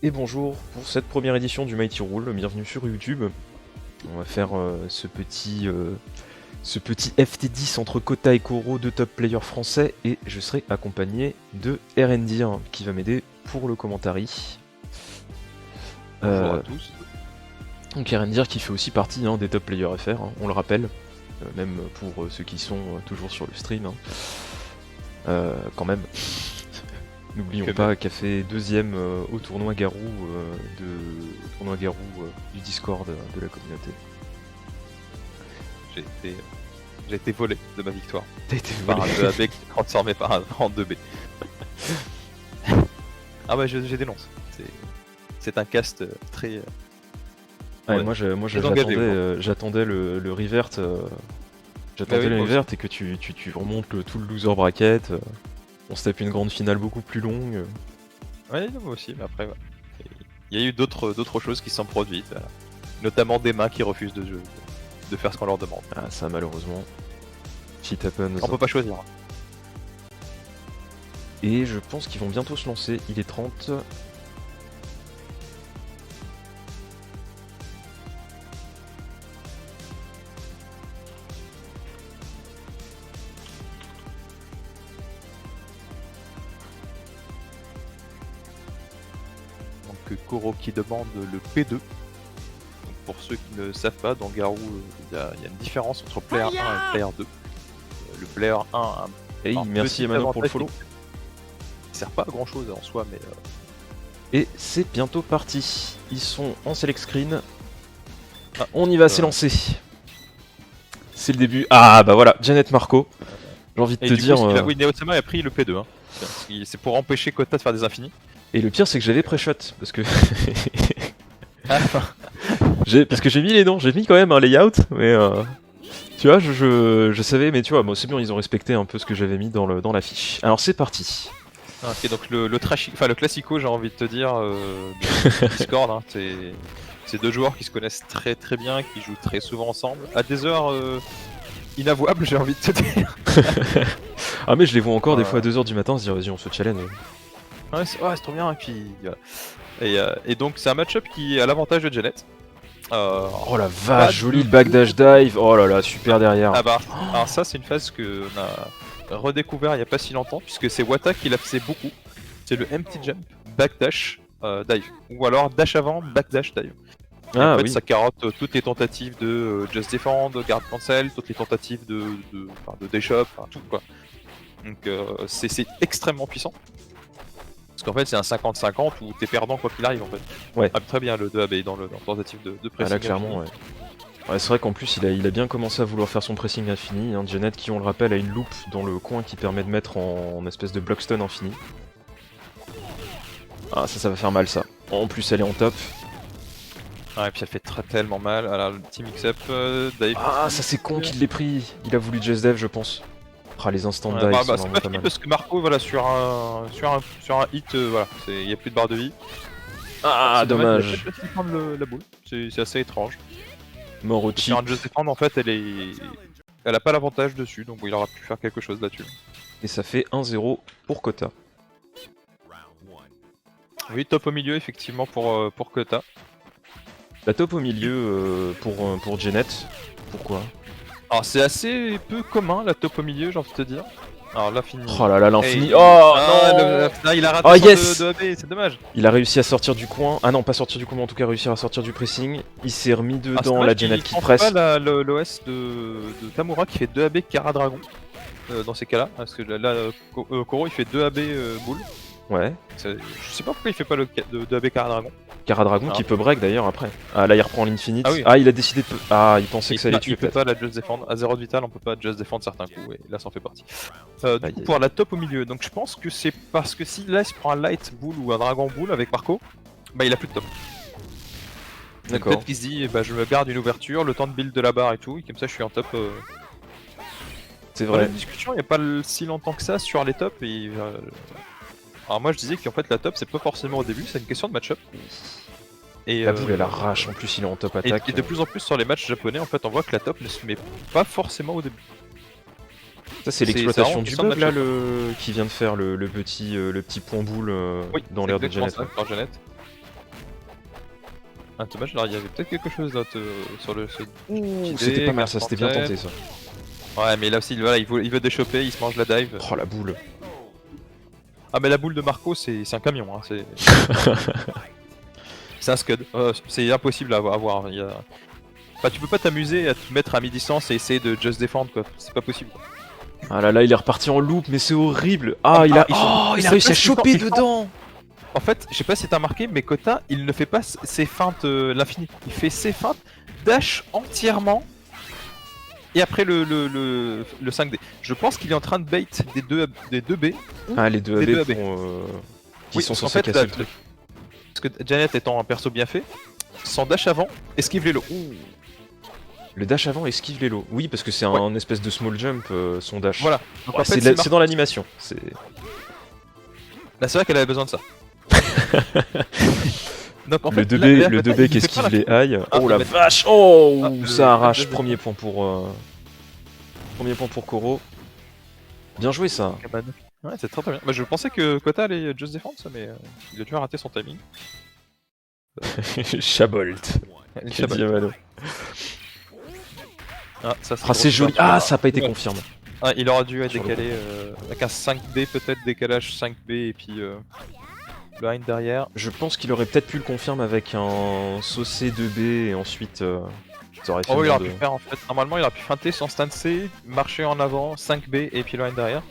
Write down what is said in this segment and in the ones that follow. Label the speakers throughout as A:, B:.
A: Et bonjour pour cette première édition du Mighty Rule, bienvenue sur YouTube. On va faire ce petit FT10 entre Kota et Koro, deux top players français, et je serai accompagné de Erendir qui va m'aider pour le commentary.
B: Bonjour à tous.
A: Donc Erendir qui fait aussi partie des top players FR, on le rappelle, même pour ceux qui sont toujours sur le stream, quand même. N'oublions pas qu'elle fait deuxième au tournoi Garou du Discord de la communauté.
B: J'ai été volé de ma victoire.
A: T'as été
B: Par
A: volé.
B: un 2AB qui s'est transformé par un en 2B. Ah bah j'ai dénonce. C'est un cast très...
A: Ouais, moi j'attendais le revert. J'attendais le revert et que tu remontes tout le loser bracket. On se tape une grande finale beaucoup plus longue.
B: Ouais, moi aussi, mais après, ouais. Il y a eu d'autres choses qui sont produites. Voilà. Notamment des mains qui refusent de faire ce qu'on leur demande.
A: Ah, ça malheureusement. Shit happens.
B: On peut pas choisir.
A: Et je pense qu'ils vont bientôt se lancer. Il est 30.
B: Donc Koro qui demande le P2. Donc, pour ceux qui ne savent pas, dans Garou, il y a une différence entre player 1 et player 2. Le player 1 a
A: Hey, merci Emmanuel pour le follow.
B: Il sert pas à grand chose en soi, mais...
A: Et c'est bientôt parti. Ils sont en select screen. Ah, on y va, c'est lancé. C'est le début. Ah bah voilà, Janet Marco. J'ai envie de te dire...
B: Oui, Neosama a pris le P2. Hein. C'est pour empêcher Kota de faire des infinis.
A: Et le pire c'est que j'avais pré-shot. Parce que... parce que j'ai mis les noms, j'ai mis quand même un layout. Mais... Tu vois, je savais, mais tu vois, moi c'est bien, ils ont respecté un peu ce que j'avais mis dans la fiche. Alors c'est parti.
B: Ok, donc le classico, j'ai envie de te dire, du Discord, hein, c'est deux joueurs qui se connaissent très très bien, qui jouent très souvent ensemble, à des heures inavouables, j'ai envie de te dire.
A: Ah mais je les vois encore des fois à 2h du matin, se dire vas-y on se challenge.
B: Ouais, c'est trop bien, et puis voilà. Et donc c'est un match-up qui a l'avantage de Janet.
A: Oh la vache, joli le backdash dive, oh là là, super derrière.
B: Ah bah, alors ça c'est une phase qu'on a redécouvert il y a pas si longtemps, puisque c'est Wata qui la faisait beaucoup. C'est le empty jump, backdash, dive. Ou alors dash avant, backdash, dive. Et en fait, ça carotte toutes les tentatives de just defend, guard cancel, toutes les tentatives de dash up, tout quoi. Donc c'est extrêmement puissant. Parce qu'en fait, c'est un 50-50 où t'es perdant quoi qu'il arrive en fait.
A: Ouais.
B: Ah, très bien le 2AB dans tentative de pressing.
A: Ah là, clairement, ouais. Ouais, c'est vrai qu'en plus, il a bien commencé à vouloir faire son pressing infini. Janet, qui on le rappelle, a une loupe dans le coin qui permet de mettre en espèce de blockstone infini. Ah, ça va faire mal ça. En plus, elle est en top.
B: Ah, et puis elle fait tellement mal. Alors, le petit mix-up, dive.
A: Ah, ça c'est con qu'il l'ait pris. Il a voulu just dev, je pense. Ah, les instants dive sont vraiment pas mal.
B: Parce que Marco, voilà, sur un hit, voilà, il n'y a plus de barre de vie.
A: Ah, dommage.
B: Il peut prendre la boule, c'est assez étrange.
A: Mort au chip.
B: Sur un just defend, en fait, elle a pas l'avantage dessus, donc il aura pu faire quelque chose là-dessus.
A: Et ça fait 1-0 pour Kota.
B: Oui, top au milieu, effectivement, pour Kota.
A: La top au milieu pour Janet. Pourquoi?
B: Alors, c'est assez peu commun, la top au milieu, j'ai envie de te dire. Alors là, fini.
A: Oh là là, l'infini.
B: Hey.
A: Oh non,
B: il a raté son 2AB, c'est dommage.
A: Il a réussi à sortir du coin. Ah non, pas sortir du coin, mais en tout cas réussir à sortir du pressing. Il s'est remis dedans, la Janet qui presse.
B: Pas l'OS de Tamura qui fait 2 AB Kara Dragon dans ces cas-là. Parce que là, Koro il fait 2 AB boule.
A: Ouais.
B: Je sais pas pourquoi il fait pas le 2 AB Kara Dragon.
A: Kara Dragon qui peut break d'ailleurs après. Ah là il reprend l'infinite.
B: Ah, oui.
A: Ah il a décidé de... Ah il pensait que ça allait tuer.
B: Il peut pas la just défendre. À 0 de vital on peut pas just défendre certains coups et là ça en fait partie. Du coup pour la top au milieu, donc je pense que c'est parce que si là il se prend un light bull ou un dragon bull avec Marco, bah il a plus de top. D'accord. Peut-être qu'il se dit bah je me garde une ouverture, le temps de build de la barre et tout, et comme ça je suis en top.
A: C'est vrai.
B: Dans la discussion il n'y a pas si longtemps que ça sur les tops et... Alors moi je disais qu'en fait la top c'est pas forcément au début, c'est une question de match-up. Et
A: la boule elle arrache, en plus il est en top attaque.
B: Et de plus en plus sur les matchs japonais en fait on voit que la top ne se met pas forcément au début.
A: Ça c'est l'exploitation du bug là qui vient de faire le petit point boule dans l'air de Janet.
B: Par Janet. Un dommage, alors il y avait peut-être quelque chose d'autre sur le.
A: Ouh, c'était pas mal ça, c'était bien tenté ça.
B: Ouais, mais là aussi, voilà, il veut déchoper, il se mange la dive.
A: Oh la boule.
B: Ah, mais la boule de Marco, c'est un camion, hein. C'est un scud. C'est impossible à avoir. Enfin, tu peux pas t'amuser à te mettre à mi-distance et essayer de just défendre, quoi. C'est pas possible.
A: Ah là là, il est reparti en loop, mais c'est horrible. Ah, il a réussi à choper dedans.
B: En fait, je sais pas si t'as remarqué, mais Kota, il ne fait pas ses feintes l'infini. Il fait ses feintes, dash entièrement, et après le 5D. Je pense qu'il est en train de bait des 2B.
A: Ah, les 2
B: des
A: AB,
B: deux
A: qui
B: Oui,
A: sont
B: parce qu'en
A: censés
B: fait,
A: casser le truc.
B: parce que Janet étant un perso bien fait, son dash avant, esquive les lots.
A: Le dash avant esquive les lots. Oui, parce que c'est un espèce de small jump, son dash.
B: Voilà. Donc,
A: Ouais,
B: en fait,
A: c'est dans l'animation.
B: Là, c'est vrai qu'elle avait besoin de ça. Donc, en
A: Le
B: fait,
A: 2B, le 2B qui esquive les high. Oh la vache. Oh, ça arrache. Premier point pour Koro. Bien joué ça.
B: Ouais, c'est très bien. Bah, je pensais que Kota allait just défendre ça, mais il a dû rater son timing.
A: Chabolt.
B: Ah, ça
A: c'est joli. Ah, ça a pas été confirmé.
B: Ah, il aurait dû être décalé avec un 5B, peut-être décalage 5B et puis blind derrière.
A: Je pense qu'il aurait peut-être pu le confirmer avec un saucé 2B et ensuite ça aurait fait.
B: Oh, il aurait pu faire en fait. Normalement, il aurait pu feinter son stand C, marcher en avant, 5B et puis blind derrière.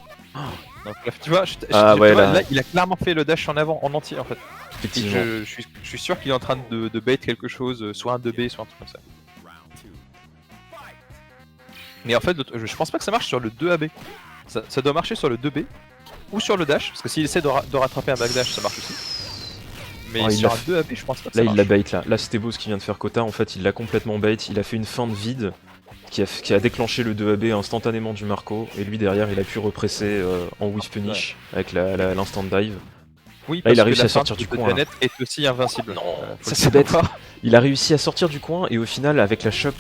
B: Donc là, tu vois, là, il a clairement fait le dash en avant en entier en fait.
A: Effectivement.
B: Je suis sûr qu'il est en train de bait quelque chose, soit un 2B, soit un truc comme ça. Mais en fait, je pense pas que ça marche sur le 2AB. Ça doit marcher sur le 2B ou sur le dash, parce que s'il essaie de rattraper un backdash, ça marche aussi. Mais sur un 2AB, je pense pas que ça marche.
A: Là, il l'a bait là. Là, c'était beau ce qu'il vient de faire Kota. En fait, il l'a complètement bait. Il a fait une feinte vide qui a déclenché le 2AB instantanément du Marco. Et lui, derrière, il a pu represser en whiff punish avec l'instant dive.
B: Oui,
A: là, il a réussi à sortir du coin.
B: Janet est aussi invincible.
A: Non, ça c'est bête. Il a réussi à sortir du coin et au final, avec la shop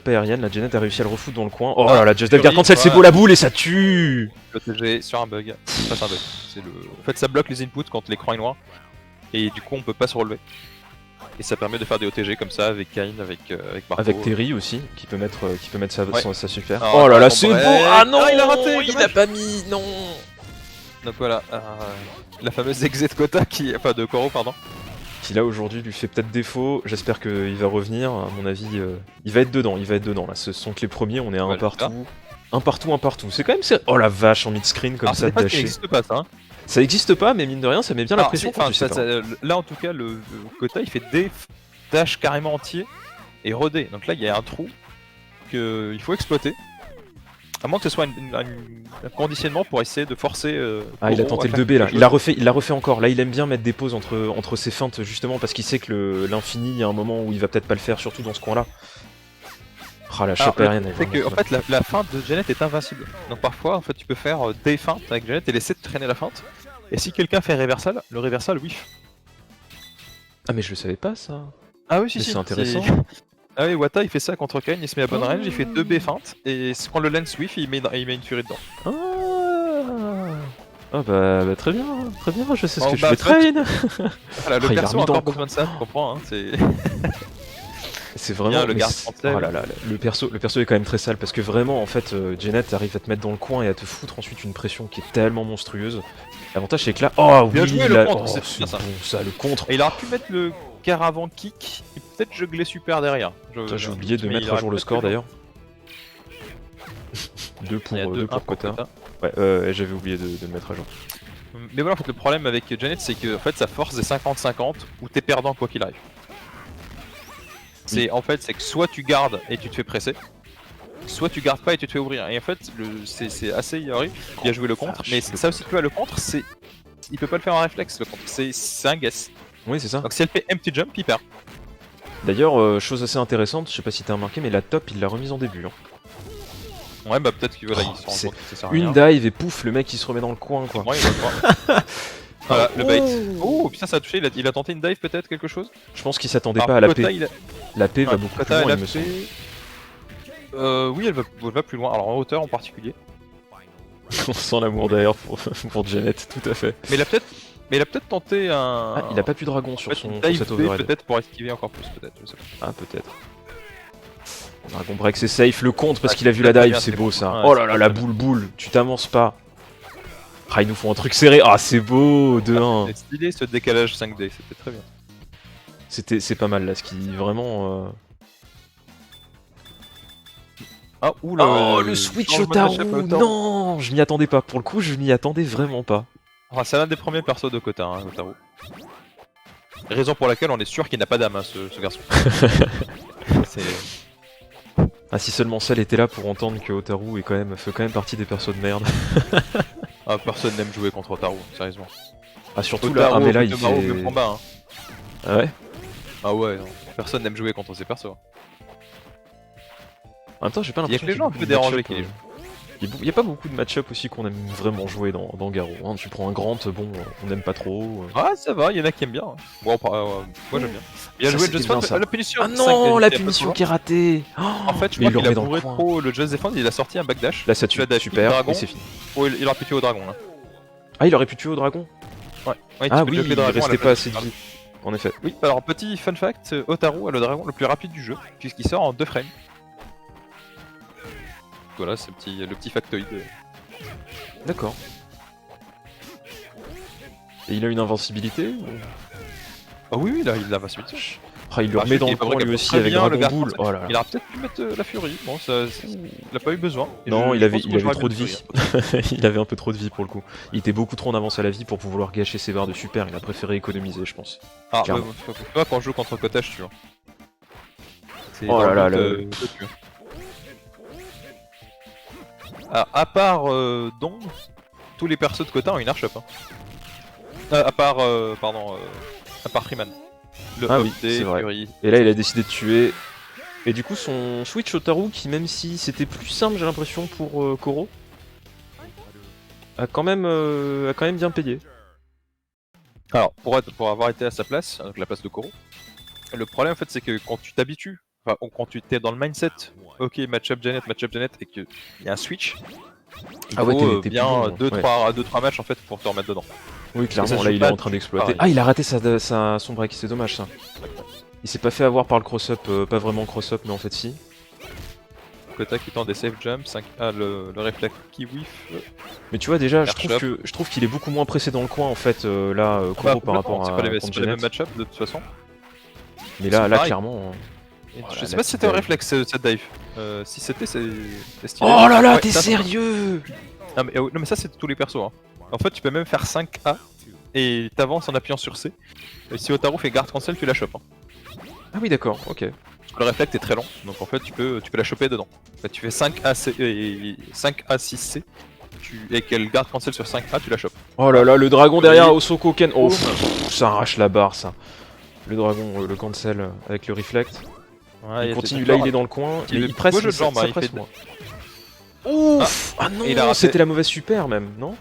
A: aérienne, la Janet a réussi à le refoutre dans le coin. Oh là là, Just Dive Cancel, c'est beau la boule et ça tue.
B: Le TG sur un bug. Enfin, c'est un bug. En fait, ça bloque les inputs quand l'écran est noir et du coup, on peut pas se relever. Et ça permet de faire des OTG comme ça avec Kain, avec Marco.
A: Avec Terry aussi, qui peut mettre sa super.
B: Oh
A: là là, c'est beau. Ah non,
B: il a raté.
A: Il a pas mis, non.
B: Donc voilà, la fameuse exit de Kota enfin de Koro, pardon.
A: Qui là aujourd'hui lui fait peut-être défaut, j'espère qu'il va revenir, à mon avis il va être dedans là, ce sont que les premiers, on est à un partout. Un partout, c'est quand même... Oh la vache, en mid-screen comme ça,
B: dasher. Ça n'existe pas ça, hein.
A: Ça existe pas, mais mine de rien, ça met bien la pression quand tu sais pas.
B: Là en tout cas, le Kota il fait des dash carrément entiers et redé, donc là il y a un trou qu'il faut exploiter. À moins que ce soit un conditionnement pour essayer de forcer.
A: Il a tenté le 2B là, il l'a refait encore. Là, il aime bien mettre des pauses entre ses feintes justement parce qu'il sait que l'infini, il y a un moment où il va peut-être pas le faire, surtout dans ce coin-là. Ah, la chope aérienne.
B: C'est que en fait, la feinte de Janet est invincible. Donc parfois, en fait, tu peux faire des feintes avec Janet et laisser de traîner la feinte. Et si quelqu'un fait reversal, le reversal whiff.
A: Ah, mais je le savais pas ça.
B: Ah oui, si,
A: c'est intéressant.
B: Ah oui, Wata il fait ça contre Kain, il se met à bonne range, il fait 2B feintes, et quand le lens whiff, il met une furie dedans.
A: Ah bah très bien, je sais ce que je fais train.
B: Voilà, le perso a encore besoin de ça, tu comprends, hein,
A: c'est vraiment
B: le garde
A: oh là là, le perso est quand même très sale parce que vraiment en fait Janet arrive à te mettre dans le coin et à te foutre ensuite une pression qui est tellement monstrueuse. L'avantage c'est que là, oh oui,
B: le contre, c'est
A: bon ça, le contre.
B: Et il aurait pu mettre le Caravant kick et peut-être jungler super derrière.
A: J'ai oublié de mettre à jour le score d'ailleurs. 2 pour Kota. Ouais, j'avais oublié de le mettre à jour.
B: Mais voilà, en fait, le problème avec Janet, c'est que en fait, ça force des 50-50 où t'es perdant quoi qu'il arrive. En fait, c'est que soit tu gardes et tu te fais presser, soit tu gardes pas et tu te fais ouvrir. Et en fait, c'est assez horrible. Il a joué le contre, mais ça aussi, tu vois, le contre, il peut pas le faire en réflexe, le contre. C'est un guess.
A: Oui, c'est ça.
B: Donc si elle fait empty jump, il perd.
A: D'ailleurs, chose assez intéressante, je sais pas si t'as remarqué, mais la top, il l'a remise en début. Hein.
B: Ouais, bah peut-être qu'il voilà, il se rend compte que ça sert à rien.
A: Une dive et pouf, le mec il se remet dans le coin quoi.
B: Ouais, voilà, le bait. Oh putain, ça a touché, il a tenté une dive peut-être, quelque chose.
A: Je pense qu'il s'attendait pas à la P. La P va beaucoup plus loin, il me semble.
B: Oui, elle va plus loin, alors en hauteur en particulier.
A: On sent l'amour d'ailleurs pour Janet, tout à fait.
B: Mais Mais il a peut-être tenté un.
A: Ah, il a pas pu dragon sur son
B: dive
A: cet
B: B,
A: overhead.
B: peut-être pour esquiver encore plus, peut-être. Je sais pas.
A: Ah, peut-être. Dragon break, c'est safe. Le compte parce
B: Ouais,
A: qu'il a vu
B: c'est
A: la
B: très
A: dive,
B: bien,
A: c'est
B: c'est
A: beau
B: beau.
A: ça.
B: Ouais,
A: Oh
B: c'est
A: là là,
B: très
A: la
B: bien.
A: boule, tu t'avances pas. Ah, ils nous font un truc serré. Ah, c'est beau, 2-1.
B: C'est stylé ce décalage 5D, c'était très bien.
A: C'est pas mal là, ce qui vraiment.
B: Ah, ouh
A: Oh, le switch
B: changement de match-up
A: Otaru.
B: Otaru.
A: Non, je m'y attendais pas. Pour le coup, je m'y attendais vraiment pas.
B: Ah, c'est l'un des premiers persos de Kota, hein, Otaru. Raison pour laquelle on est sûr qu'il n'a pas d'âme, hein, ce garçon. C'est.
A: Ah, si seulement Cell était là pour entendre que Otaru fait quand même partie des persos de merde.
B: Ah, personne n'aime jouer contre Otaru, sérieusement.
A: Ah, surtout là,
B: Otaru,
A: ah, mais là, il
B: Otomaru,
A: fait.
B: même combat, hein.
A: Ah ouais.
B: Ah ouais, non. Personne n'aime jouer contre ces persos.
A: En même temps, j'ai pas
B: Il y a
A: l'impression
B: que les gens un
A: qu'il y
B: peu
A: ait beaucoup de
B: dérangés
A: match-up,
B: qui les jouent.
A: Il y a pas beaucoup de match-up aussi qu'on aime vraiment jouer dans Garo. Hein. Tu prends un Grant, bon, on n'aime pas trop.
B: Ah, ça va, il y en a qui aiment bien. Bon, moi j'aime bien. Bien
A: Ça,
B: joué,
A: c'était
B: Just
A: bien,
B: Defend,
A: ça.
B: la punition.
A: Ah
B: 5,
A: non,
B: elle
A: la
B: était un peu
A: punition
B: trop
A: qui est ratée. Oh,
B: En fait, je
A: mais
B: crois
A: il
B: qu'il a
A: l'aurait dans
B: bourré
A: le coin.
B: trop le Just Defend, il a sorti un backdash.
A: Là, ça
B: Tu
A: tue,
B: l'as dash,
A: super,
B: dragon.
A: et c'est fini.
B: Oh, il aurait pu tuer au dragon là.
A: Ah, il aurait pu tuer au dragon.
B: Ouais, tu
A: Ah
B: peux
A: oui,
B: tuer le
A: il
B: dragon à la
A: restait
B: place
A: pas
B: du
A: assez de
B: dragon.
A: vie. En effet.
B: Oui, alors petit fun fact, Otaru a le dragon le plus rapide du jeu, puisqu'il sort en 2 frames. Voilà, c'est le petit factoid.
A: D'accord. Et il a une invincibilité ou...
B: Ah oui, là, il l'a va suite.
A: Ah, il le remet dans le coin lui aussi avec Dragon Boule. Oh là là.
B: Il aurait peut-être pu mettre la furie. Bon, il a pas eu besoin. Et
A: Non,
B: je
A: il avait
B: pense que j'aurais
A: trop de
B: mis
A: vie.
B: la furie,
A: Il avait un peu trop de vie pour le coup. Il était beaucoup trop en avance à la vie pour pouvoir gâcher ses barres de super. Il a préféré économiser, je pense.
B: hein. Ah, ouais,
A: Clairement.
B: faut pas quand on joue contre Kota, je tue. Hein. C'est
A: Oh
B: dans
A: là là,
B: le but, je tue. Ah, à part Don, tous les persos de Kota ont une arch up. Hein. À part, à part Freeman. Le
A: Ah oui,
B: Up
A: c'est
B: D,
A: vrai.
B: Fury.
A: Et là, il a décidé de tuer. Et du coup, son switch Otaru, qui même si c'était plus simple, j'ai l'impression, pour Koro, a quand même bien payé.
B: Alors, pour avoir été à sa place, donc la place de Koro, le problème en fait c'est que quand tu t'habitues, enfin ou quand tu t'es dans le mindset, ok match-up Janet, et qu'il y a un switch, il
A: Ah ouais,
B: faut
A: t'es
B: bien
A: plus long,
B: 2-3 matchs en fait pour te remettre dedans.
A: Oui,
B: Et ça
A: clairement,
B: se
A: là,
B: joue
A: il est
B: pas
A: en train
B: du
A: d'exploiter.
B: pareil.
A: Ah, il a raté son break, c'est dommage ça. Il s'est pas fait avoir par le cross-up, pas vraiment cross-up, mais en fait si.
B: Kota qui tente des safe jumps, 5A le réflexe qui whiff.
A: Mais tu vois déjà,
B: Airshot.
A: je trouve qu'il est beaucoup moins pressé dans le coin en fait, là, Koro par rapport
B: c'est
A: à
B: pas les
A: contre
B: c'est pas les mêmes
A: Janet.
B: match-up de toute façon.
A: Mais
B: c'est
A: là,
B: pareil.
A: clairement...
B: Et
A: Oh
B: je
A: là
B: sais
A: là,
B: pas si c'était un
A: dive.
B: réflexe cette dive. Si c'était, c'est stylé.
A: Oh là là,
B: Ouais,
A: t'es
B: ça,
A: sérieux?
B: non mais ça c'est tous les persos. Hein. En fait tu peux même faire 5A et t'avances en appuyant sur C. Et si Otaru fait garde cancel tu la chopes. Hein.
A: Ah oui d'accord, ok.
B: Parce que le réflexe est très long, donc en fait tu peux la choper dedans. En fait, tu fais 5A, et 5A 6C et qu'elle garde cancel sur 5A tu la chopes.
A: Oh là là, le dragon derrière Osoko Ken. Oh,
B: Boum.
A: ça arrache la barre ça. Le dragon, le cancel avec le reflect.
B: Ouais,
A: Il continue là, il est dans le coin.
B: Il
A: Mais
B: est
A: il presse,
B: beau jeu de
A: ça
B: jambes, hein, il
A: presse
B: fait-
A: moins. Ouf! Ah
B: il a
A: non,
B: raté.
A: c'était la mauvaise super même, non?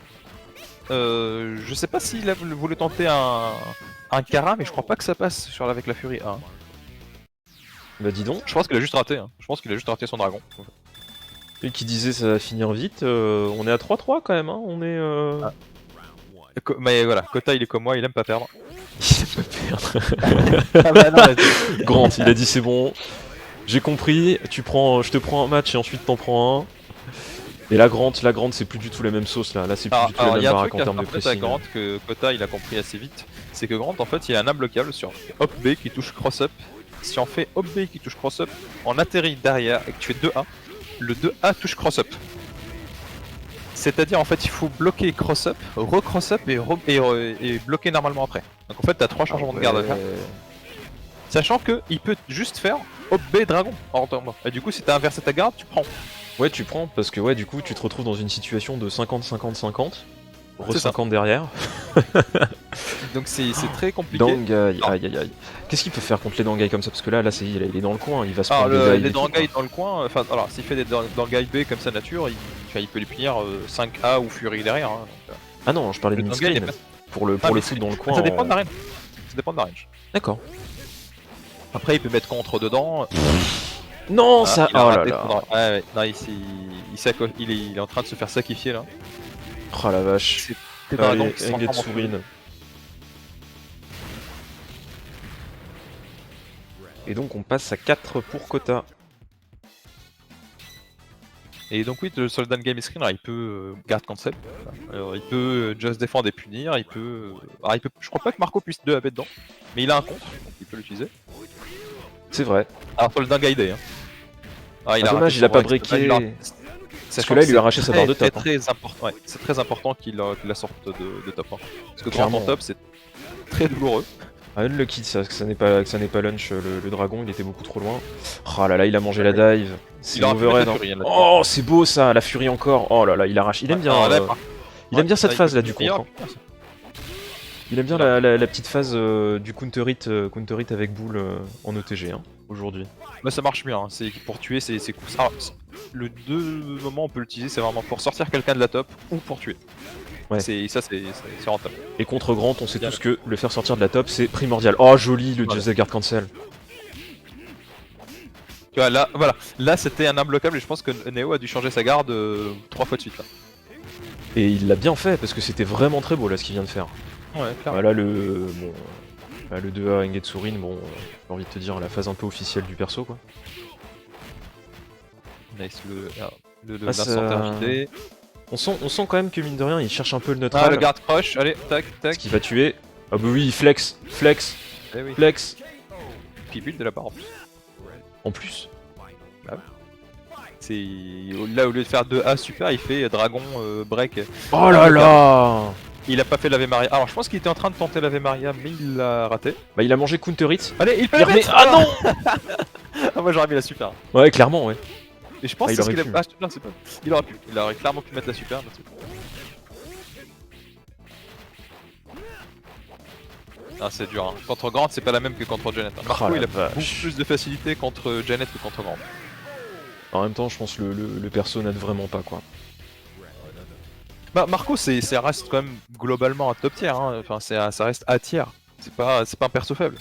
B: Je sais pas s'il voulait tenter un Kara, mais je crois pas que ça passe avec la Fury A.
A: Bah dis donc.
B: Je pense qu'il a juste raté. Hein. Je pense qu'il a juste raté son dragon.
A: Et qui disait ça va finir vite, on est à 3-3 quand même, hein. On est...
B: Ah. Mais voilà, Kota il est comme moi, il aime pas perdre.
A: Il peut perdre.
B: Ah bah non, mais-
A: Grant, il a dit c'est bon, j'ai compris, je te prends un match et ensuite t'en prends un. Et la Grant c'est plus du tout la même sauce là, c'est plus du tout la
B: Alors,
A: même
B: il y a un
A: baraque
B: truc
A: en termes de
B: en fait avec
A: pressing.
B: Grant que Kota il a compris assez vite, c'est que Grant en fait il a un imbloquable sur Hop B qui touche cross-up. Si on fait Hop B qui touche cross-up, on atterrit derrière et que tu fais 2A, le 2A touche cross-up. C'est-à-dire en fait il faut bloquer cross-up, recross-up et bloquer normalement après. Donc en fait t'as 3 changements de garde à faire. Sachant que il peut juste faire Hop B dragon en retournant. Et du coup si t'as inversé ta garde, tu prends.
A: Ouais tu prends, parce que ouais du coup tu te retrouves dans une situation de 50-50-50,
B: C'est ça.
A: re-50 derrière.
B: Donc c'est très compliqué.
A: Dangai, aïe aïe aïe. Qu'est-ce qu'il peut faire contre les Dangai comme ça? Parce que là c'est il est dans le coin, il va se
B: Alors
A: prendre des dives
B: les
A: et tout,
B: Dangai
A: quoi.
B: dans le coin, enfin alors s'il fait des Dangai B comme ça nature, il peut les punir 5A ou Fury derrière. Hein, donc,
A: Ah non, je parlais de
B: le Dangai, il est
A: mid-screen,
B: pas-
A: pour le
B: mais
A: foot dans le coin.
B: Ça dépend de la range. Ça dépend de la range.
A: D'accord.
B: Après il peut mettre contre dedans.
A: Non,
B: Ah,
A: ça...
B: il a
A: Oh là
B: raté
A: là.
B: son dragon. Ouais, non, il est en train de se faire sacrifier là.
A: Oh la vache.
B: Tes dragons
A: Allez,
B: qui se
A: Englet
B: transforment en
A: Sourine. Et donc on passe à 4 pour Kota.
B: Et donc oui, le Soldat Game Screen, il peut garde cancel. Alors, il peut just défendre et punir, il peut... Alors, je crois pas que Marco puisse 2 AB dedans, mais il a un contre, donc il peut l'utiliser.
A: C'est vrai.
B: Alors Soldat guidé, hein. Ah,
A: Dommage, il a pas breaké. Parce que là, il lui a arraché sa barre de top.
B: Très important, ouais. C'est très important qu'il la sorte de top. Hein. Parce que
A: clairement,
B: grand en top, c'est très douloureux.
A: Ah, unlucky ça, que ça n'est pas lunch, le dragon, il était beaucoup trop loin. Oh là là, il a mangé la dive. C'est overhead. Oh, c'est beau ça, la furie encore. Oh là là, il arrache. Il aime bien. Il aime bien cette phase là du contre. Il aime bien la petite phase du counter hit avec boule en OTG hein, aujourd'hui.
B: Bah ça marche bien, hein. C'est pour tuer c'est coups. Alors, le deux moments on peut l'utiliser, c'est vraiment pour sortir quelqu'un de la top ou pour tuer.
A: Ouais.
B: C'est rentable.
A: Et contre Grant, on sait tous que le faire sortir de la top c'est primordial. Oh joli le Joseph Guard Cancel.
B: Tu vois là, voilà, là c'était un imbloquable et je pense que Neo a dû changer sa garde 3 fois de suite là.
A: Et il l'a bien fait parce que c'était vraiment très beau là ce qu'il vient de faire.
B: Ouais, clairement.
A: Voilà le 2A Engetsurin, bon, j'ai envie de te dire la phase un peu officielle du perso quoi.
B: Nice, l'instantaire vidé.
A: On sent quand même que mine de rien il cherche un peu le neutral.
B: Ah le garde crush, allez, tac, tac.
A: Ce qui va tuer. Ah bah oui, flex.
B: Eh oui.
A: Flex.
B: Puis build de la barre en plus.
A: En plus.
B: Bah c'est là au lieu de faire 2A super, il fait dragon break.
A: Oh là là.
B: Il a pas fait l'Ave Maria. Alors je pense qu'il était en train de tenter l'Ave Maria mais il l'a raté.
A: Bah il a mangé counter hit.
B: Allez, il peut
A: remet... Ah non.
B: Ah moi j'aurais mis la super.
A: Ouais clairement ouais.
B: Et je pense que c'est ce qu'il a... Ah non c'est pas... Il aurait pu. Il aurait clairement pu mettre la super. Ah c'est dur hein. Contre Grant c'est pas la même que contre Janet. Hein. Marco il a beaucoup plus de facilité contre Janet que contre Grant.
A: En même temps je pense que le perso n'aide vraiment pas quoi.
B: Bah Marco ça reste quand même globalement un top tier hein. Enfin ça reste A tier. C'est pas un perso faible.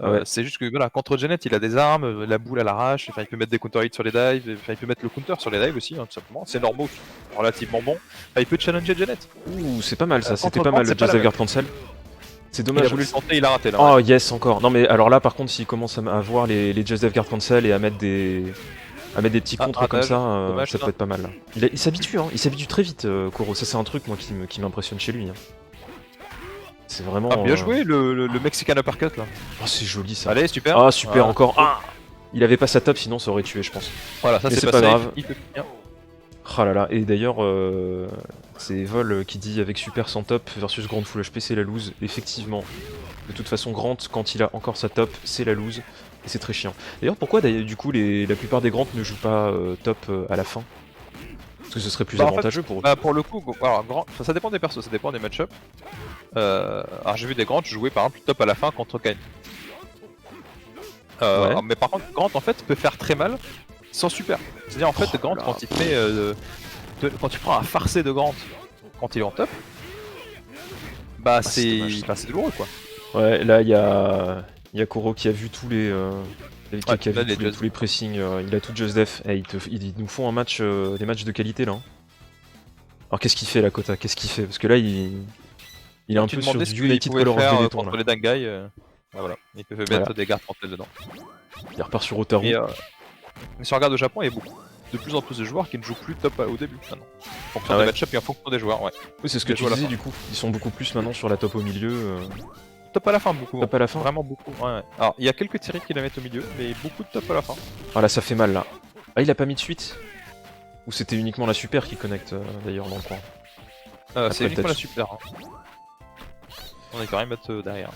A: Ouais.
B: C'est juste que voilà, contre Janet il a des armes, la boule à l'arrache, enfin il peut mettre des counter hits sur les dives, enfin il peut mettre le counter sur les dives aussi hein, tout simplement, c'est normaux, relativement bon. Enfin, il peut challenger Janet.
A: Ouh c'est pas mal ça, c'était pas mal le Joseph Guard Cancel. C'est dommage.
B: Il a voulu le tenter, il a raté là.
A: Oh yes encore. Non mais alors là par contre s'il commence à voir les Joseph Guard Cancel et à mettre des petits contres comme ça, dommage, ça peut être pas mal là. Il s'habitue hein, il s'habitue très vite Koro, ça c'est un truc moi qui m'impressionne chez lui. Hein. C'est vraiment.
B: Ah, bien joué le Mexican uppercut là.
A: Oh, c'est joli ça.
B: Allez, super.
A: Ah, super encore. Ah, il avait pas sa top sinon ça aurait tué, je pense.
B: Voilà, ça c'est
A: pas grave.
B: Il peut bien.
A: Ah là là, et d'ailleurs, c'est Vol qui dit avec super sans top versus Grant full HP, c'est la lose. Effectivement. De toute façon, Grant, quand il a encore sa top, c'est la lose. Et c'est très chiant. D'ailleurs, pourquoi du coup la plupart des Grant ne jouent pas top à la fin? Parce que ce serait plus avantageux pour eux.
B: Bah pour le coup, alors, ça dépend des persos, ça dépend des match-up. Alors j'ai vu des Grant jouer par exemple top à la fin contre Kain.
A: Ouais.
B: Mais par contre, Grant en fait peut faire très mal sans super. C'est-à-dire en fait, Grant quand il fait. Quand tu prends un farcé de Grant quand il est en top, bah c'est douloureux quoi.
A: Ouais, là il y a Koro qui a vu tous les. tous les pressings, il a tout Just Def. Hey, ils nous font un match, des matchs de qualité là. Hein. Alors qu'est-ce qu'il fait là, Kota? Qu'est-ce qu'il fait? Parce que là il est un peu sur du United Color of Benetton
B: contre les Dangai. Voilà, il peut mettre des gardes frontales dedans.
A: Il repart sur Otaru.
B: Mais si on regarde au Japon, il y a de plus en plus de joueurs qui ne jouent plus top au début. En fonction des match-up et en fonction des joueurs, ouais.
A: Oui, c'est ce que tu disais du coup. Ils sont beaucoup plus maintenant sur la top au milieu.
B: Top à la fin, beaucoup.
A: Top à la fin.
B: Vraiment beaucoup. Ouais. Alors, il y a quelques tirs qui la mettent au milieu, mais beaucoup de top à la fin.
A: Ah là, ça fait mal là. Ah, il a pas mis de suite? Ou c'était uniquement la super qui connecte d'ailleurs dans le coin?
B: C'est uniquement la super. Hein. On est quand même mettre derrière.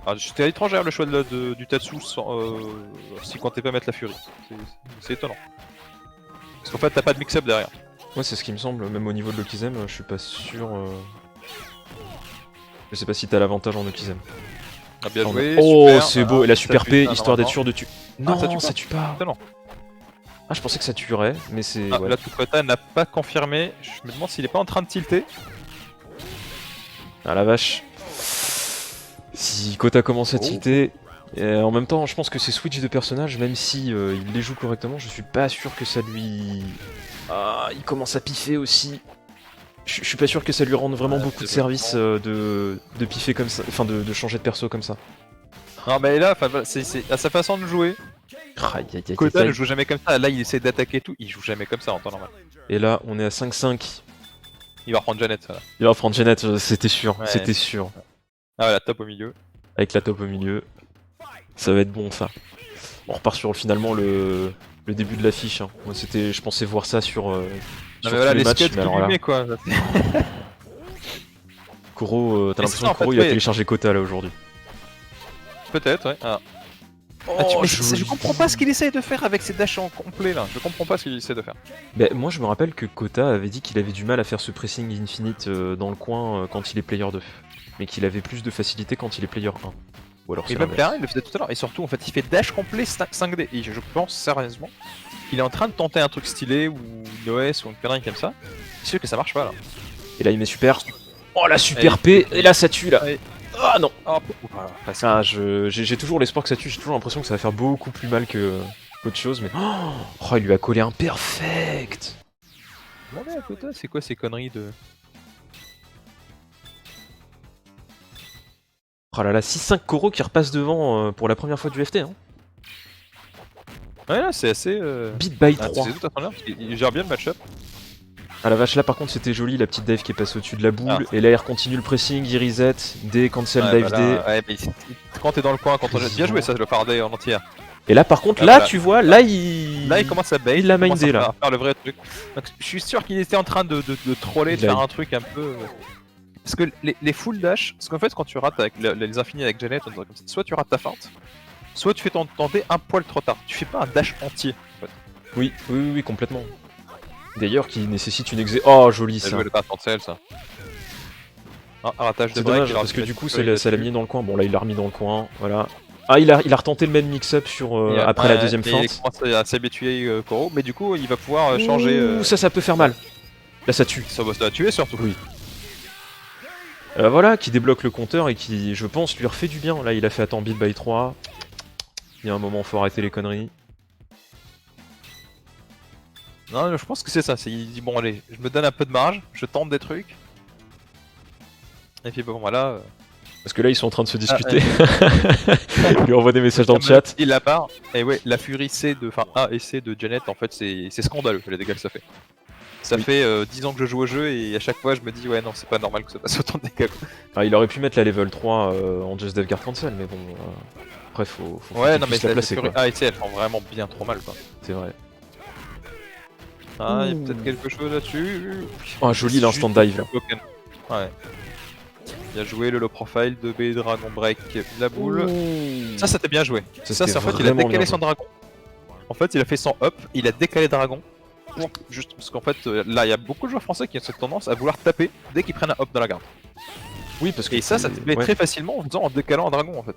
B: Alors, c'était étrangère le choix du Tatsu si comptait pas mettre la Fury. C'est étonnant. Parce qu'en fait, t'as pas de mix-up derrière.
A: Ouais, c'est ce qui me semble. Même au niveau de Lokizem, je suis pas sûr. Je sais pas si t'as l'avantage en Okizem.
B: Ah, bien joué.
A: Oh, c'est beau. Et la super P, histoire d'être sûr de tuer. Non, ça tue pas.
B: Non.
A: Ah, je pensais que ça tuerait, mais c'est.
B: Ah, ouais. Là, Tukota n'a pas confirmé. Je me demande s'il est pas en train de tilter.
A: Ah la vache. Si Kota commence à tilter. En même temps, je pense que c'est switch de personnage, même si il les joue correctement, je suis pas sûr que ça lui. Ah, il commence à piffer aussi. Je suis pas sûr que ça lui rende vraiment beaucoup de service de piffer comme ça, enfin de changer de perso comme ça.
B: Non mais là, c'est à sa façon de jouer.
A: Aïe, aïe, aïe,
B: Kota
A: aïe.
B: ne joue jamais comme ça, là il essaie d'attaquer tout, il joue jamais comme ça en temps normal.
A: Et là, on est à 5-5.
B: Il va reprendre Janet, ça là.
A: Il va prendre Janet, c'était sûr,
B: Ouais.
A: c'était sûr.
B: Ah ouais, la top au milieu.
A: Avec la top au milieu. Ça va être bon ça. On repart sur finalement le début de l'affiche. Hein. Moi, c'était, je pensais voir ça sur,
B: Non
A: sur
B: mais voilà,
A: tous les
B: les
A: matchs,
B: scuds
A: mais
B: que
A: alors
B: lui
A: là,
B: met quoi.
A: Koro, t'as
B: Mais
A: l'impression
B: c'est ça, en
A: que Koro
B: fait,
A: il a
B: ouais.
A: téléchargé Kota là aujourd'hui.
B: Peut-être, ouais. Ah.
A: Oh,
B: Je comprends pas ce qu'il essaye de faire avec ses dashs en complet là. Je comprends pas ce qu'il essaie de faire.
A: Ben, moi je me rappelle que Kota avait dit qu'il avait du mal à faire ce pressing infinite dans le coin quand il est player 2. Mais qu'il avait plus de facilité quand il est player 1. Ou alors
B: Et
A: c'est
B: même
A: l'inverse.
B: Clara, il le faisait tout à l'heure. Et surtout, en fait, il fait dash complet 5D. Et je pense sérieusement qu'il est en train de tenter un truc stylé ou une OS ou une connerie comme ça. C'est sûr que ça marche pas là.
A: Et là il met super. Oh la super P. Et là ça tue là.
B: Et-
A: Ah non.
B: Oh, voilà, presque.
A: Ah, j'ai toujours l'espoir que ça tue, j'ai toujours l'impression que ça va faire beaucoup plus mal que qu'autre chose, mais... Oh, il lui a collé un perfect.
B: Bon, mais écoute, c'est quoi ces conneries de...
A: Oh là là, 6-5 Koro qui repasse devant pour la première fois du FT, hein.
B: Ouais, là, c'est assez...
A: Beat by
B: Ah,
A: 3.
B: c'est tout à fait bien, parce qu'il gère bien le match-up.
A: Ah la vache, là par contre c'était joli, la petite dive qui est passée au-dessus de la boule,
B: Ah.
A: et là il continue le pressing, il reset, D, cancel,
B: Ouais,
A: dive
B: bah
A: D.
B: là, ouais, mais quand t'es dans le coin, quand on bien joué ça, le farder en entière.
A: Et là par contre,
B: Ah,
A: là
B: voilà.
A: tu vois, là il...
B: Là, il commence à bait,
A: il l'a
B: commence
A: mindé,
B: à
A: là.
B: faire le vrai truc. Donc, je suis sûr qu'il était en train de troller, de
A: Il a-
B: faire un truc un peu... Parce que les full dash, parce qu'en fait, quand tu rates avec les infinis avec Janet, on dirait comme ça, soit tu rates ta feinte, soit tu fais ton D un poil trop tard. Tu fais pas un dash entier, en fait.
A: Oui, complètement. D'ailleurs qui nécessite une exé... Oh joli
B: Ça
A: ça.
B: joué le cancel, ça. Ah, un ratage de
A: C'est
B: break.
A: dommage
B: il
A: parce
B: aurait
A: que
B: pu
A: du
B: mettre
A: coup
B: feu,
A: ça l'a
B: il
A: mis dans le coin. Bon là il l'a remis dans le coin, voilà. Ah il a retenté le même mix-up sur
B: Et,
A: après la
B: ouais,
A: deuxième
B: et
A: feinte.
B: Il commence à s'habituer Koro, mais du coup il va pouvoir changer.
A: Ouh, ça peut faire mal. Là ça tue.
B: Ça va tuer surtout.
A: Oui. Voilà, qui débloque le compteur et qui, je pense, lui refait du bien. Là il a fait attends beat by 3. Il y a un moment faut arrêter les conneries.
B: Non, je pense que c'est ça. Il dit bon allez, je me donne un peu de marge, je tente des trucs. Et puis bon voilà.
A: Parce que là ils sont en train de se discuter. Il lui envoie des messages dans le
B: Comme
A: chat.
B: Il la part. Et ouais, la furie C de, enfin A et C de Janet, en fait c'est scandaleux les dégâts que ça fait. Ça
A: Oui.
B: fait 10 ans que je joue au jeu et à chaque fois je me dis ouais non c'est pas normal que ça passe autant de dégâts.
A: Ah, il aurait pu mettre la level 3 en Just Dev Guard Cancel, mais bon. Après faut
B: Ouais
A: qu'il
B: non mais
A: puisse la
B: la
A: placer
B: furie
A: quoi.
B: A et C elles font vraiment bien trop mal quoi.
A: C'est vrai.
B: Ah il y a
A: Ouh.
B: peut-être quelque chose là-dessus.
A: Oh joli l'instant dive là.
B: Token. Ouais. Bien joué le low profile de B Dragon Break la boule. Ça c'était bien joué. Ça
A: c'était
B: c'est en fait il a
A: vraiment bien
B: décalé
A: joué.
B: son dragon. En fait il a fait son up, il a décalé dragon. Juste parce qu'en fait là il y a beaucoup de joueurs français qui ont cette tendance à vouloir taper dès qu'ils prennent un up dans la garde.
A: Oui parce que
B: Et ça te plaît
A: ouais.
B: très facilement en décalant un dragon en fait.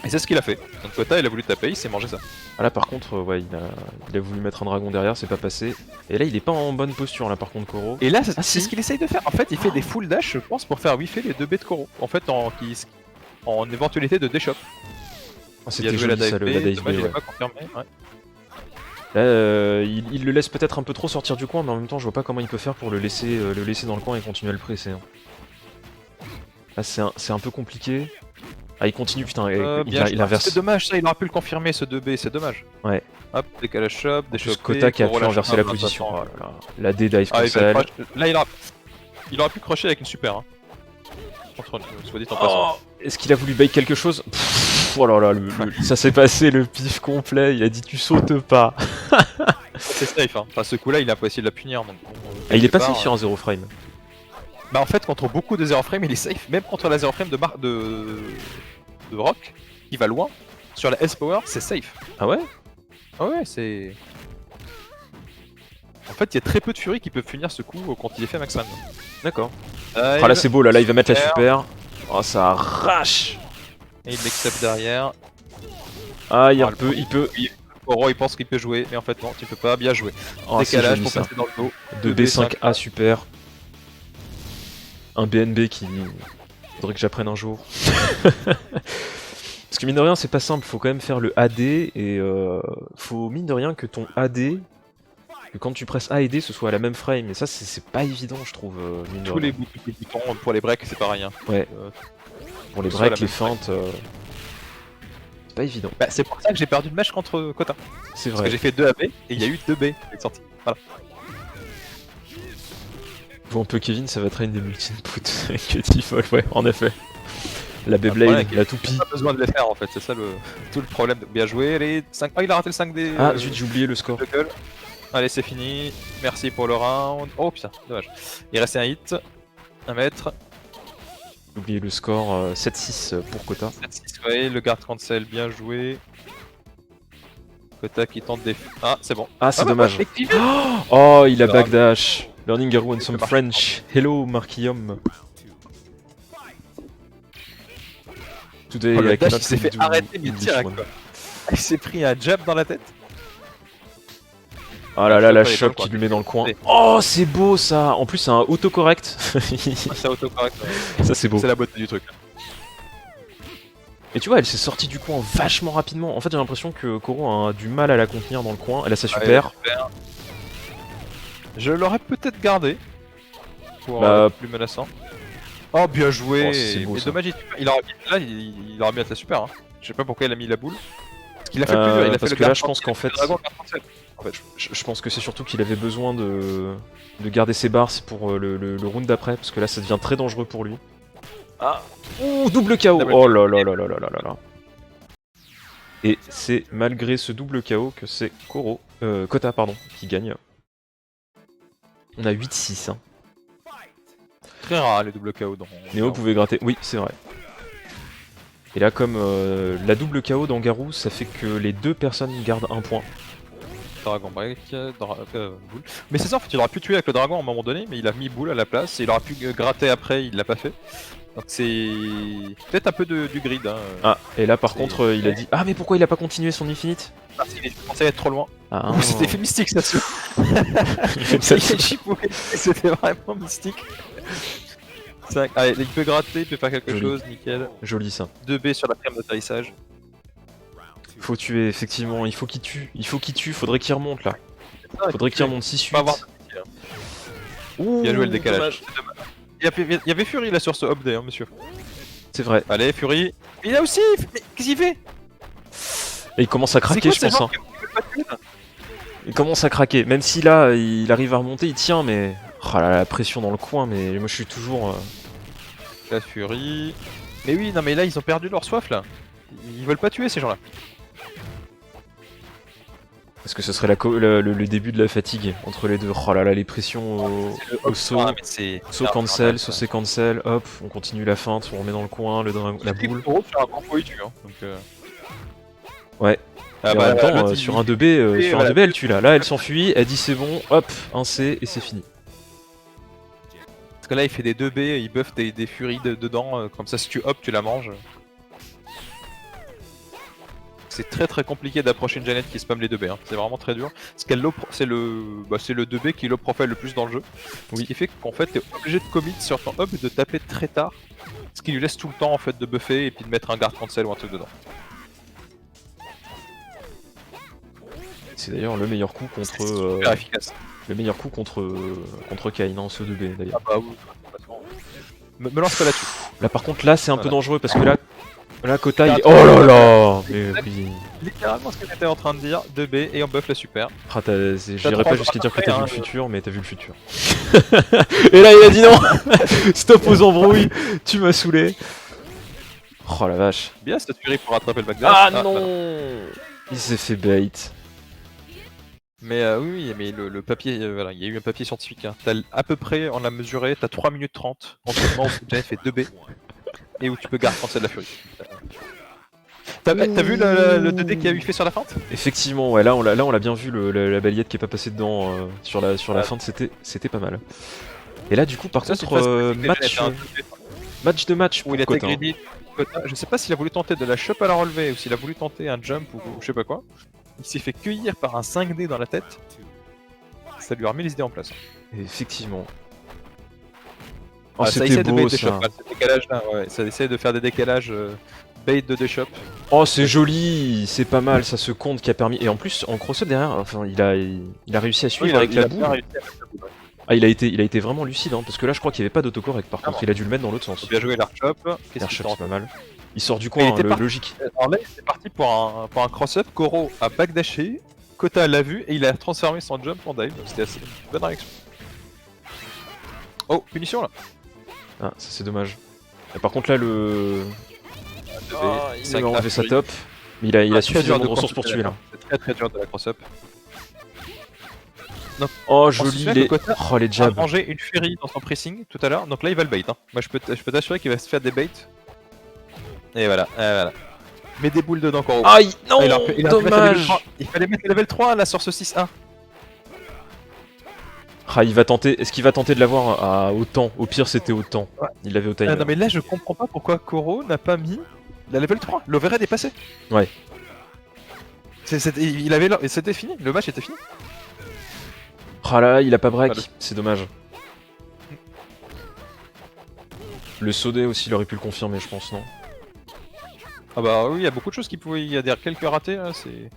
B: Et c'est ce qu'il a fait. Donc Kota il a voulu taper, il s'est mangé ça.
A: Ah là par contre ouais il a voulu mettre un dragon derrière, c'est pas passé. Et là il est pas en bonne posture là par contre Koro.
B: Et là c'est
A: Ah,
B: c'est
A: si.
B: ce qu'il essaye de faire. En fait il fait des full dash je pense pour faire whiffer les 2 B de Koro. En fait en éventualité de déshop.
A: Ah,
B: Il a
A: c'était
B: joué la
A: joli ça
B: dive
A: la
B: B,
A: dive
B: dommage,
A: B,
B: il
A: ouais.
B: a pas confirmé. Ouais.
A: Là il le laisse peut-être un peu trop sortir du coin mais en même temps je vois pas comment il peut faire pour le laisser dans le coin et continuer à le presser. Hein. Là c'est un peu compliqué. Ah il continue putain, il inverse.
B: C'est dommage ça, il aurait pu le confirmer ce 2B, c'est dommage.
A: Ouais.
B: Hop, décalage shop,
A: Plus
B: déchopé.
A: Kota qui a pu
B: Koro lâche
A: inverser
B: un,
A: la
B: de toute
A: position.
B: façon.
A: Oh là là. La D dive
B: Ah,
A: cancel.
B: là il aurait pu crusher avec une super. Hein. Soit dit en
A: Oh,
B: passant.
A: est-ce qu'il a voulu bait quelque chose? Pff, oh là là, ça s'est passé le pif complet, il a dit tu sautes pas.
B: C'est safe, hein. Enfin, ce coup-là, il a pas essayé de la punir. Donc,
A: Ah, il est passé
B: quelque part,
A: sur un 0 frame.
B: Bah, en fait, contre beaucoup de 0 frame, il est safe. Même contre la 0 frame de Rock, qui va loin. Sur la S-Power, c'est safe.
A: Ah ouais?
B: Ah ouais, c'est. En fait, il y a très peu de furies qui peuvent finir ce coup quand il est fait max range.
A: D'accord. Ah là c'est beau, là il va mettre la super. Oh ça arrache.
B: Et il l'accepte derrière.
A: Ah il
B: Ah,
A: peut.
B: Koro, il pense qu'il peut jouer, mais en fait, non, tu peux pas. Bien joué.
A: Oh c'est
B: Décalage
A: joli
B: pour
A: ça.
B: passer dans le dos.
A: 2B5A super. Un BNB qui... Faudrait que j'apprenne un jour. Parce que mine de rien c'est pas simple, faut quand même faire le AD et faut mine de rien que ton AD... Que quand tu presses A et D ce soit à la même frame, et ça c'est pas évident je trouve. Mine de
B: Tous
A: rien.
B: les boutons pour les breaks, c'est pareil. Hein.
A: Ouais. Pour les
B: Soit la
A: breaks, les
B: même
A: feintes, c'est pas évident.
B: Bah, c'est pour ça que j'ai perdu le match contre Kota.
A: C'est
B: Parce que
A: vrai.
B: j'ai fait 2 AB et il y a eu 2 B qui est sorti. Voilà.
A: Bon, un peu Kevin, ça va traîner des multi-inputs que T-Folk, ouais, en effet. La
B: Après,
A: Beyblade, la toupie.
B: Pas besoin de les faire en fait, c'est ça tout le problème. Bien joué, les 5. Ah, il a raté le 5 des.
A: Ah, zut, j'ai oublié le score.
B: de gueule. Allez, c'est fini. Merci pour le round. Oh putain, dommage. Il restait un hit. 1 mètre.
A: J'ai oublié le score, 7-6 pour Kota.
B: 7-6, ouais, le guard cancel, bien joué. Kota qui tente des. Ah, c'est bon.
A: Ah, c'est
B: bah,
A: dommage.
B: activé.
A: Oh, il a
B: Grave.
A: backdash. Learning Garou and some
B: marche.
A: French. Hello, Markium. Today,
B: Oh, le
A: I
B: dash,
A: cannot
B: il s'est fait
A: do
B: arrêter, mais
A: English
B: direct
A: one.
B: quoi. Il s'est pris un jab dans la tête.
A: Ah là là, la
B: Pas les
A: choc
B: balles, quoi.
A: qui lui met dans le coin.
B: Et-
A: Oh, c'est beau ça. En plus, c'est un autocorrect.
B: C'est autocorrect. Ouais.
A: Ça, c'est beau.
B: C'est la beauté du truc.
A: Et tu vois, elle s'est sortie du coin vachement rapidement. En fait, j'ai l'impression que Koro a du mal à la contenir dans le coin. Elle a sa super.
B: Super. Je l'aurais peut-être gardé. Pour
A: Bah,
B: plus menaçant. Oh, bien joué.
A: Oh, c'est beau,
B: Et
A: ça.
B: dommage, il aurait mis, là, il aurait mis à sa super. Hein. Je sais pas pourquoi il a mis la boule. Parce qu'il a fait le plus dur, il a fait
A: parce
B: le
A: que là,
B: guard
A: je pense
B: cancel,
A: qu'en fait,
B: le dragon guard cancel. En fait,
A: je pense que c'est surtout qu'il avait besoin de garder ses bars pour le round d'après, parce que là, ça devient très dangereux pour lui. Ah, ouh, double KO.
B: Double
A: Oh là là là là là là là là. Et c'est malgré ce double KO que c'est Kota pardon, qui gagne. On a 8-6. Hein.
B: très rare les double KO dans.
A: Néo pouvait gratter. Oui, c'est vrai. Et là, comme la double KO dans Garou, ça fait que les deux personnes gardent un point.
B: Dragon break, boule. Mais c'est ça, en fait, il aurait pu tuer avec le dragon à un moment donné, mais il a mis boule à la place, et il aurait pu gratter après, il l'a pas fait. Donc c'est peut-être un peu du grid. Hein.
A: Ah, et là par
B: C'est-
A: contre, il a dit ah, mais pourquoi il a pas continué son Infinite?
B: Parce qu'il pensait être trop loin.
A: Ah,
B: Ouh, c'était fait mystique ça se.
A: Ça,
B: Il a chipoué, c'était vraiment mystique. Allez, il peut gratter, il peut faire quelque
A: Joli.
B: chose, nickel.
A: Joli ça.
B: 2B sur la crème d'atterrissage.
A: Faut tuer, effectivement, il faut qu'il tue. Il faut qu'il tue, faudrait qu'il remonte là. Faudrait qu'il remonte 6-8.
B: Pas avoir.
A: Ouh,
B: Bien joué le décalage.
A: dommage.
B: Il y avait Fury là sur ce up day, hein, monsieur.
A: C'est vrai.
B: Allez, Fury. Il a aussi. Mais qu'est-ce qu'il fait?
A: Et il commence à craquer, je
B: C'est
A: pense.
B: quoi,
A: Hein.
B: ces gens qui veulent pas tuer, là
A: Il commence à craquer. Même si là, il arrive à remonter, il tient, mais. Oh là là, la pression dans le coin, mais moi je suis toujours.
B: La Fury. Mais oui, non, mais là ils ont perdu leur soif là. Ils veulent pas tuer ces gens-là.
A: Parce que ce serait le début de la fatigue entre les deux. Oh là là, les pressions au saut.
B: Ah, mais c'est.
A: Saut cancel, saut c'est cancel, hop, on continue la feinte, on remet dans le coin, la boule.
B: Sur un combo, il tue. Hein. Donc,
A: Ouais.
B: Ah
A: Et
B: bah,
A: en même temps,
B: l'autre, il-
A: sur un 2B,
B: Et
A: sur
B: voilà.
A: un 2B, elle tue là. Là, elle s'enfuit, elle dit c'est bon, hop, un C et c'est fini.
B: Parce que là il fait des 2B, il buff des furies dedans, comme ça si tu hop tu la manges. C'est très très compliqué d'approcher une Janet qui spam les 2B, hein. C'est vraiment très dur. Parce qu'elle c'est le 2B qui low profile le plus dans le jeu.
A: Oui.
B: Ce qui fait qu'en fait t'es obligé de commit sur ton hop et de taper très tard. Ce qui lui laisse tout le temps en fait de buffer et puis de mettre un guard cancel ou un truc dedans.
A: C'est d'ailleurs le meilleur coup contre
B: C'est super efficace.
A: le meilleur coup contre Kain en ce 2B d'ailleurs.
B: Ah bah oui, de toute façon. Me lance pas là-dessus.
A: Là par contre là c'est un peu
B: Voilà.
A: dangereux parce que là Kota il...
B: Là,
A: Oh là là mais oui.
B: Littéralement ce que j'étais en train de dire, 2B et on buff la super.
A: Ah, j'irai pas
B: trois
A: jusqu'à dire que
B: après,
A: t'as vu
B: hein,
A: le futur, mais t'as vu le futur. Et là il a dit non. Stop aux embrouilles, tu m'as saoulé. Oh la vache.
B: Bien cette furie pour rattraper le backdash.
A: Ah
B: bah
A: non. Il s'est fait bait.
B: Mais oui, mais le papier, voilà, il y a eu un papier scientifique. Hein. T'as à peu près, on l'a mesuré, t'as 3 minutes 30 entre le moment où Janet fait 2B et où tu peux garder cancel la furie. T'as vu le 2D qu'il y a eu fait sur la feinte?
A: Effectivement, ouais, là on l'a bien vu, la balayette qui est pas passée dedans sur la
B: Ouais.
A: feinte, c'était pas mal. Et là du coup par
B: Ça, c'est
A: contre,
B: facile,
A: match,
B: Janet a un 2D
A: match de match
B: où
A: pour
B: il était
A: Kota. Hein.
B: greedy. Je sais pas s'il a voulu tenter de la shop à la relevée ou s'il a voulu tenter un jump ou je sais pas quoi. Il s'est fait cueillir par un 5D dans la tête. Ça lui a remis les idées en place.
A: Effectivement. Oh
B: Ah, ça
A: c'était
B: essaie de
A: beau
B: bait des
A: ça.
B: shops, hein, ce décalage là, ouais, ça essaie de faire des décalages bait de des shops.
A: Oh c'est joli, c'est pas mal, ça se compte qui a permis. Et en plus en crossover derrière, enfin il a réussi à suivre avec la boule.
B: bien réussi à mettre la boule, ouais.
A: Ah, il a été vraiment lucide, hein, parce que là je crois qu'il n'y avait pas d'autocorrect par contre, il a dû le mettre dans l'autre sens.
B: Bien joué l'Archop.
A: Airshot, c'est pas mal. Il sort du
B: Il
A: coin,
B: était
A: le
B: parti.
A: logique.
B: Alors là, il était parti pour un cross-up. Koro a backdashé. Kota l'a vu et il a transformé son jump en dive. Donc c'était assez bonne réaction. Oh, punition là.
A: Ah, ça c'est dommage. Et par contre là, il a enlevé sa
B: Fury.
A: top, mais il a
B: très dur
A: suffisamment de
B: de
A: ressources pour tuer là.
B: C'est très dur de la cross-up.
A: Oh,
B: On
A: joli,
B: se souvient que Kota
A: les
B: a
A: jabs.
B: mangé une Fury dans son pressing tout à l'heure. Donc là, il va le bait. Hein. Moi, je peux t'assurer qu'il va se faire des baits. Et voilà, voilà. Mets des boules dedans, Koro.
A: Aïe, non,
B: Il aurait pu mettre le level
A: dommage.
B: 3. Il fallait mettre le level 3 là sur ce 6-1.
A: Ah, il va tenter. Est-ce qu'il va tenter de l'avoir à autant? Au pire, c'était autant.
B: Ouais.
A: Il l'avait au timer.
B: Non mais là je comprends pas pourquoi Koro n'a pas mis la level 3. L'overhead est passé.
A: Ouais.
B: C'était fini, le match était fini.
A: Ah là, il a pas break,
B: Allez.
A: c'est dommage. Le Sodé aussi, il aurait pu le confirmer, je pense, non?
B: Ah bah oui, il y a beaucoup de choses qui pouvaient. Il y a quelques ratés là, c'est.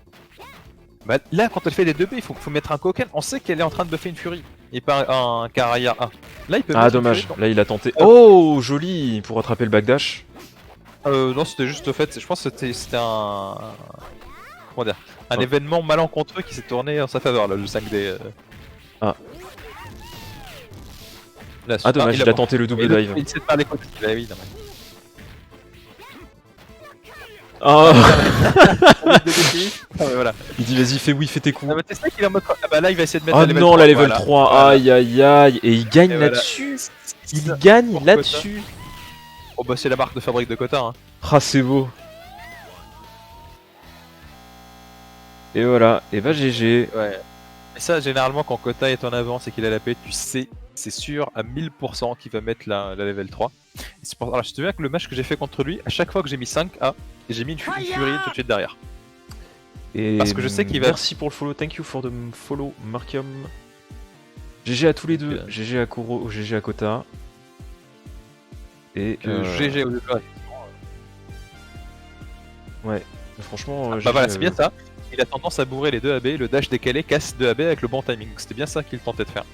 B: Bah là, quand elle fait des 2B, il faut mettre un Koken. On sait qu'elle est en train de buffer une Fury et pas un Karaya A. Là, il peut
A: Ah,
B: mettre une
A: dommage,
B: Fury,
A: là il a tenté. Oh, joli pour attraper le backdash.
B: non, c'était juste au fait. Je pense que c'était un. Comment dire? Un
A: Ouais.
B: événement malencontreux qui s'est tourné en sa faveur, là, le 5D.
A: Ah.
B: Là,
A: Ah, dommage, il a tenté le double dive.
B: Il essaie de faire les côtés. Bah oui, non, mais...
A: Ah,
B: Ah, ouais, voilà.
A: il dit vas-y, fais oui, fais tes coups.
B: Ah bah t'es sûr qu'il est en mode. Ah bah là il va essayer de mettre
A: Ah
B: la level
A: non,
B: 3,
A: la level
B: voilà.
A: 3,
B: Voilà.
A: aïe aïe aïe, et il gagne
B: Et voilà.
A: là-dessus. Il gagne
B: Pour
A: là-dessus.
B: Oh bah c'est la marque de fabrique de Kota hein.
A: Ah, c'est beau. Et voilà, et bah GG.
B: Ouais. Et ça généralement quand Kota est en avance et qu'il a la paix, tu sais, c'est sûr à 1000% qu'il va mettre la level 3. Et c'est pour... Alors je te souviens que le match que j'ai fait contre lui, à chaque fois que j'ai mis 5A, et j'ai mis une Fury tout de suite derrière.
A: Et
B: Parce que je sais qu'il va-
A: Merci pour le follow, thank you for the follow, Markium. GG à tous les deux, GG à Kuro, GG à Kota. Et
B: GG au départ.
A: ouais, franchement,
B: Bah
A: GG,
B: voilà, c'est bien ça. Il a tendance à bourrer les 2 AB, le dash décalé casse 2 AB avec le bon timing. C'était bien ça qu'il tentait de faire.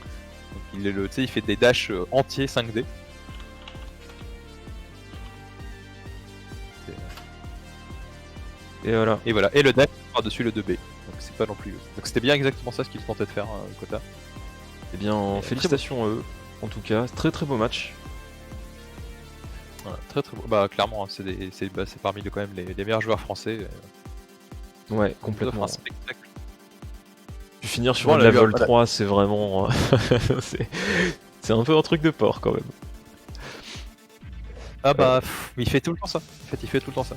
B: Donc il fait des dashs entiers 5D.
A: Et voilà.
B: Et voilà, et le dash par-dessus le 2B. Donc c'est pas non plus. Donc c'était bien exactement ça ce qu'il tentait de faire, Kota.
A: Eh bien, félicitations à eux. En tout cas, très très beau match.
B: Voilà, très très beau. Bah clairement, hein, c'est parmi quand même les meilleurs joueurs français.
A: Ouais,
B: Ça offre
A: complètement.
B: un spectacle.
A: Puis finir sur
B: Bon,
A: une
B: on l'a vu,
A: level
B: voilà.
A: 3, c'est vraiment. c'est un peu un truc de porc quand même.
B: Ah bah, il fait tout le temps ça. En fait, il fait tout le temps ça.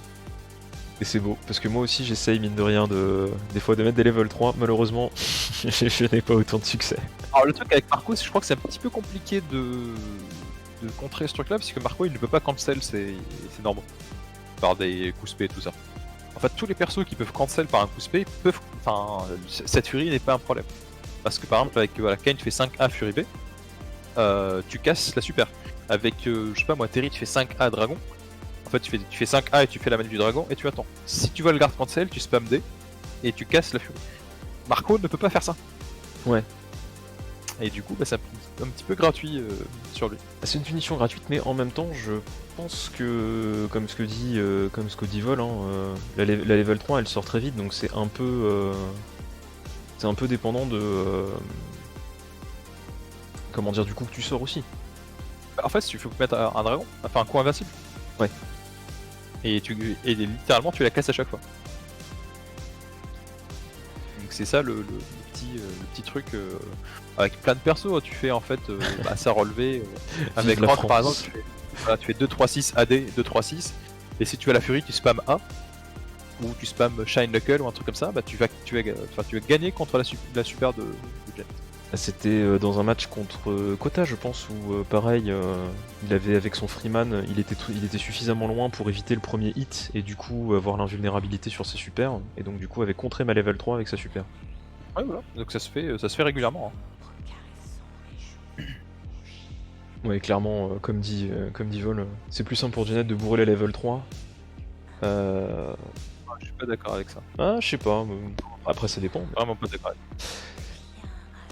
A: Et c'est beau, parce que moi aussi j'essaye, mine de rien, des fois de mettre des level 3. Malheureusement, je n'ai pas autant de succès.
B: Alors le truc avec Marco, je crois que c'est un petit peu compliqué de contrer ce truc-là, parce que Marco il ne peut pas cancel c'est normal. Par des coups spé et tout ça. En fait, tous les persos qui peuvent cancel par un coup spé peuvent. Enfin, cette Fury n'est pas un problème. Parce que par exemple, avec voilà, Kain, tu fais 5A Fury B, tu casses la super. Avec, je sais pas moi, Terry, tu fais 5A Dragon. En fait, tu fais 5A et tu fais la manip du dragon et tu attends. Si tu vois le garde cancel, tu spam D et tu casses la Fury. Marco ne peut pas faire ça.
A: Ouais.
B: Et du coup, bah, c'est un petit peu gratuit sur lui.
A: C'est une punition gratuite, mais en même temps, je pense que, comme ce que dit Vol, hein, la level 3 elle sort très vite, donc c'est un peu dépendant de. Comment dire, du coup que tu sors aussi.
B: Bah, en fait, il faut mettre un dragon, enfin un coup invincible.
A: Ouais.
B: Et littéralement, tu la casses à chaque fois. Donc c'est ça le petit truc avec plein de persos. Tu fais en fait ça relevé avec
A: la
B: Rock par
A: France.
B: exemple. Tu fais 2-3-6 AD, 2-3-6. Et si tu as la Fury, tu spam A. Ou tu spam Shine Knuckle ou un truc comme ça. Bah tu vas gagner contre la super de Jet.
A: C'était dans un match contre Kota, je pense, où pareil, il avait avec son Freeman, il était suffisamment loin pour éviter le premier hit et du coup avoir l'invulnérabilité sur ses supers, et donc du coup avait contré ma level 3 avec sa super.
B: Ouais, voilà. Donc ça se fait régulièrement. Hein.
A: Ouais, clairement, comme dit Vol, c'est plus simple pour Janet de bourrer la level 3.
B: Je suis pas d'accord avec ça.
A: Ah, je sais pas, après ça dépend.
B: Vraiment pas d'accord.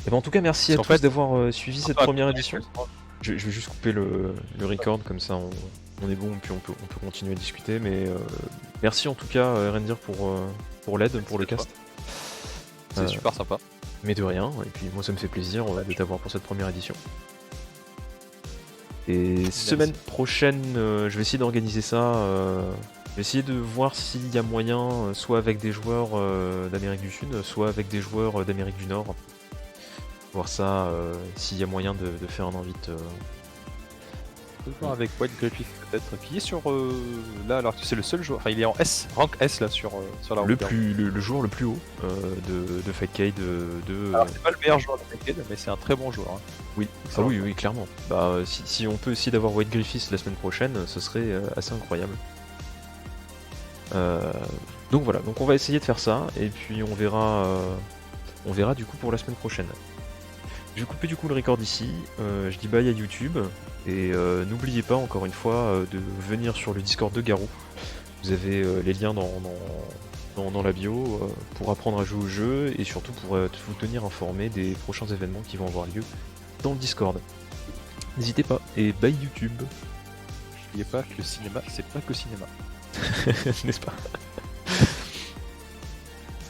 A: Et ben en tout cas, merci à
B: Parce
A: tous
B: qu'en fait,
A: d'avoir suivi cette première édition.
B: édition.
A: Je vais juste couper le record, comme ça on est bon, puis on peut continuer à discuter. Mais merci en tout cas, Rendir, pour l'aide, pour le cast.
B: C'est super sympa.
A: Mais de rien, et puis moi ça me fait plaisir de t'avoir pour cette première édition. Et semaine prochaine, je vais essayer d'organiser ça. Je vais essayer de voir s'il y a moyen, soit avec des joueurs d'Amérique du Sud, soit avec des joueurs d'Amérique du Nord. Voir ça, s'il y a moyen de faire un invite.
B: Avec White Griffith peut-être, qui est sur là, alors c'est le seul joueur, enfin il est en S, rank S là sur la route.
A: Le joueur le plus haut de Fightcade 2.
B: Alors c'est pas le meilleur joueur de Fightcade, mais c'est un très bon joueur. Hein.
A: Oui, oui, clairement. Bah, si on peut essayer d'avoir White Griffiths la semaine prochaine, ce serait assez incroyable. Donc voilà, donc on va essayer de faire ça, et puis on verra du coup pour la semaine prochaine. Je vais couper du coup le record ici, je dis bye à YouTube, et n'oubliez pas encore une fois de venir sur le Discord de Garou. Vous avez les liens dans la bio pour apprendre à jouer au jeu, et surtout pour vous tenir informé des prochains événements qui vont avoir lieu dans le Discord. N'hésitez pas, et bye YouTube.
B: N'oubliez pas que le cinéma, c'est pas que cinéma.
A: N'est-ce pas?